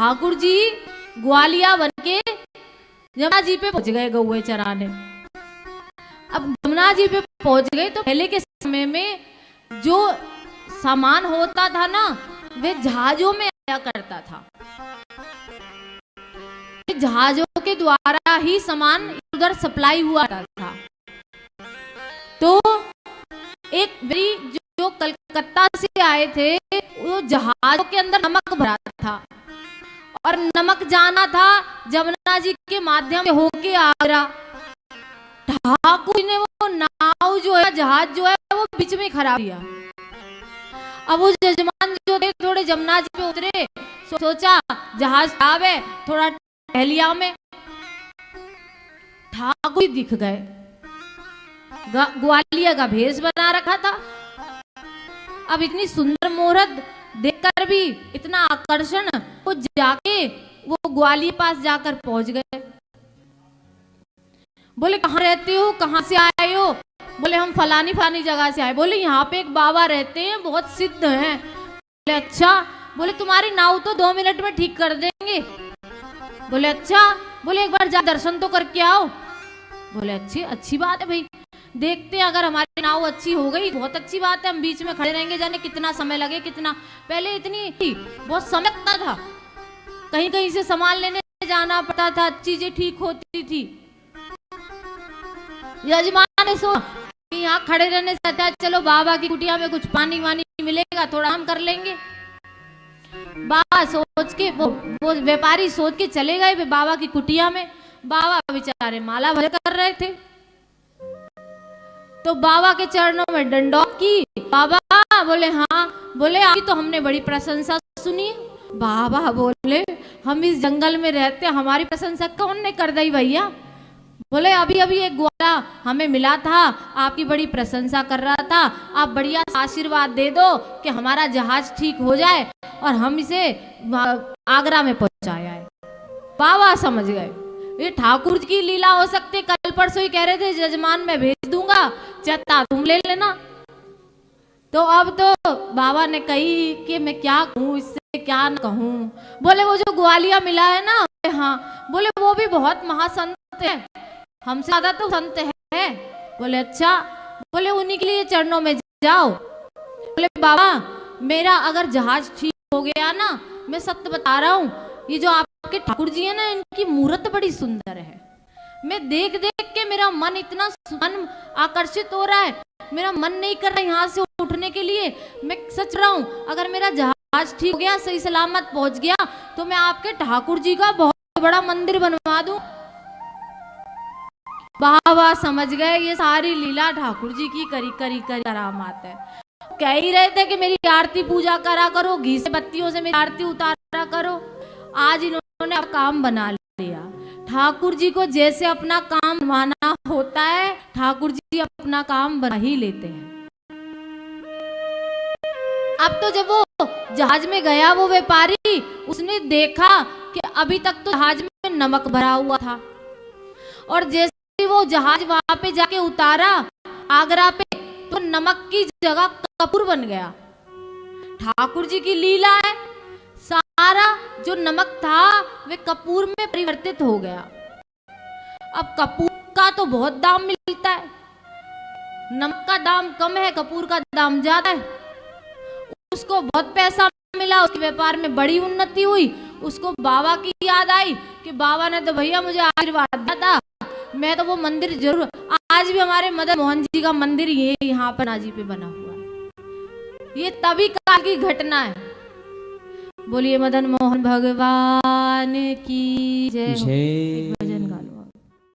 ठाकुर जी ग्वालिया बन के जमुना जी पे पहुंच गए गौए चराने। अब जमुना जी पे पहुंच गए तो पहले के समय में जो सामान होता था ना वे जहाजों में आया करता था। जहाजों के द्वारा ही सामान उधर सप्लाई हुआ था। तो एक बड़ी जो कलकत्ता से आए थे वो जहाजों के अंदर नमक भरा था और नमक जाना था जमुना जी के माध्यम से होके आगरा। ठाकुर ने वो नाव जो है जहाज जो है वो बीच में खराब किया। अब वो जजमान जो थे थोड़े जमुना जी पे उतरे, सोचा जहाज खराब है थोड़ा टहलिया में। ठाकुर दिख गए, ग्वालिया का भेष बना रखा था। अब इतनी सुंदर मुहूर्त देखकर भी इतना आकर्षण, वो जाके वो ग्वालियर पास जाकर पहुंच गए। बोले कहाँ रहते हो, कहाँ से आए हो? बोले हम फलानी फलानी जगह से आए। बोले यहाँ पे एक बाबा रहते हैं, बहुत सिद्ध हैं। बोले अच्छा। बोले तुम्हारी नाव तो 2 मिनट में ठीक कर देंगे। बोले अच्छा। बोले एक बार जा दर्शन तो करके आओ। बोले अच्छी बात है भाई, देखते हैं अगर हमारी नाव अच्छी हो गई बहुत अच्छी बात है, हम बीच में खड़े रहेंगे, जाने कितना समय लगे कितना। पहले इतनी बहुत समय लगता था, कहीं कहीं से सामान लेने जाना पड़ता था, चीजें ठीक होती थी। यजमान ने सोचा कि यहाँ खड़े रहने से अच्छा चलो बाबा की कुटिया में कुछ पानी वानी मिलेगा, थोड़ा हम कर लेंगे। बाबा सोच के वो व्यापारी सोच के चले गए बाबा की कुटिया में। बाबा बेचारे माला भर कर रहे थे तो बाबा के चरणों में दंडौत की। बाबा बोले हाँ। बोले आपकी तो हमने बड़ी प्रशंसा सुनी। बाबा बोले हम इस जंगल में रहते, हमारी प्रशंसा कौन ने कर दी भैया? बोले अभी अभी एक ग्वाला हमें मिला था, आपकी बड़ी प्रशंसा कर रहा था, आप बढ़िया आशीर्वाद दे दो कि हमारा जहाज ठीक हो जाए और हम इसे आगरा में पहुंचाया है। बाबा समझ गए ये ठाकुर जी की लीला हो सकती। कल परसों ही कह रहे थे जजमान मैं भेज दूंगा, चत्ता तुम ले लेना। तो अब तो बाबा ने कही कि मैं क्या कहूँ, इससे क्या न कहूँ। बोले वो जो ग्वालिया मिला है ना, हाँ। बोले वो भी बहुत महासंत है, हमसे ज्यादा तो संत है। बोले अच्छा। बोले उन्हीं के लिए चरणों में जाओ। बोले बाबा मेरा अगर जहाज ठीक हो गया ना, मैं सत्य बता रहा हूँ, ये जो आपके ठाकुर जी है ना इनकी मूर्त बड़ी सुंदर है। मैं देख देख के मेरा मन इतना मन आकर्षित हो रहा है, मेरा मन नहीं कर रहा यहाँ से उठने के लिए। मैं सच रहा हूँ अगर मेरा जहाज ठीक हो गया, सही सलामत पहुंच गया, तो मैं आपके ठाकुर जी का बहुत बड़ा मंदिर बनवा दूं। बाबा समझ गए ये सारी लीला ठाकुर जी की करी करामात है। कह ही रहे थे कि मेरी आरती पूजा करा करो, घी से बत्तियों से मेरी आरती उतारा करो। आज इन्होंने अब काम बना लिया। ठाकुर जी को जैसे अपना काम माना होता है, ठाकुर जी अपना काम बना ही लेते हैं। अब तो जब वो जहाज में गया वो व्यापारी, उसने देखा कि अभी तक तो जहाज में नमक भरा हुआ था और जैसे वो जहाज वहां पे जाके उतारा आगरा पे, तो नमक की जगह कपूर बन गया। ठाकुर जी की लीला है, सारा जो नमक था वे कपूर में परिवर्तित हो गया। अब कपूर का तो बहुत दाम मिलता है, नमक का दाम कम है, कपूर का दाम ज्यादा है। उसको बहुत पैसा मिला, उसके व्यापार में बड़ी उन्नति हुई। उसको बाबा की याद आई कि बाबा ने तो भैया मुझे आशीर्वाद दिया था, मैं तो वो मंदिर जरूर। आज भी हमारे मदन मोहन जी का मंदिर ये यहाँ पर नाजी पे बना हुआ है। ये तभी काल की घटना है। बोलिए मदन मोहन भगवान की जय।